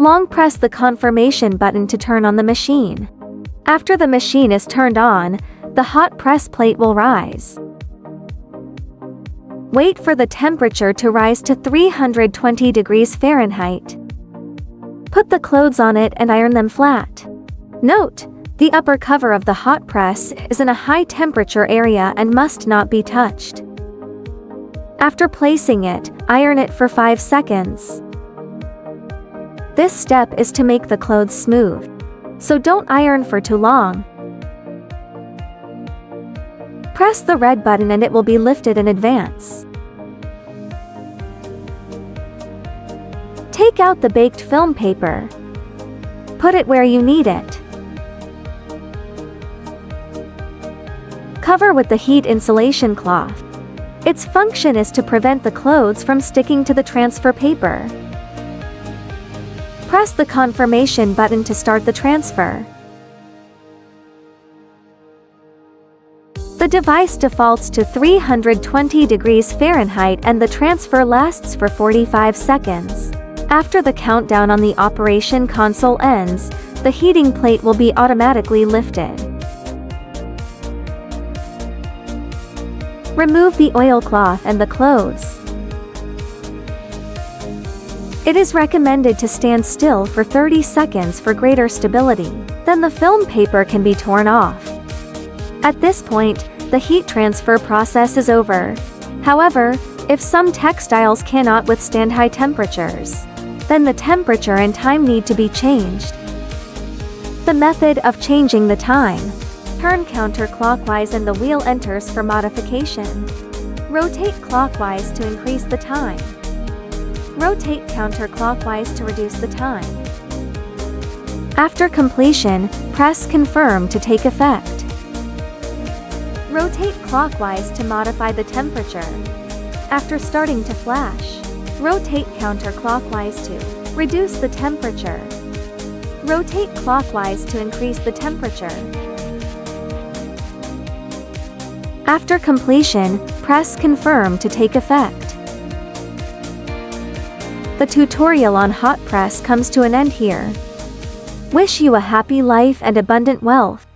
Long press the confirmation button to turn on the machine. After the machine is turned on, the hot press plate will rise. Wait for the temperature to rise to 320 degrees Fahrenheit. Put the clothes on it and iron them flat. Note, the upper cover of the hot press is in a high temperature area and must not be touched. After placing it, iron it for 5 seconds. This step is to make the clothes smooth, so don't iron for too long. Press the red button and it will be lifted in advance. Take out the baked film paper. Put it where you need it. Cover with the heat insulation cloth. Its function is to prevent the clothes from sticking to the transfer paper. Press the confirmation button to start the transfer. The device defaults to 320 degrees Fahrenheit and the transfer lasts for 45 seconds. After the countdown on the operation console ends, the heating plate will be automatically lifted. Remove the oilcloth and the clothes. It is recommended to stand still for 30 seconds for greater stability. Then the film paper can be torn off. At this point, the heat transfer process is over. However, if some textiles cannot withstand high temperatures, then the temperature and time need to be changed. The method of changing the time. Turn counterclockwise and the wheel enters for modification. Rotate clockwise to increase the time. Rotate counterclockwise to reduce the time. After completion, press confirm to take effect. Rotate clockwise to modify the temperature. After starting to flash, rotate counterclockwise to reduce the temperature. Rotate clockwise to increase the temperature. After completion, press confirm to take effect. The tutorial on hot press comes to an end here. Wish you a happy life and abundant wealth.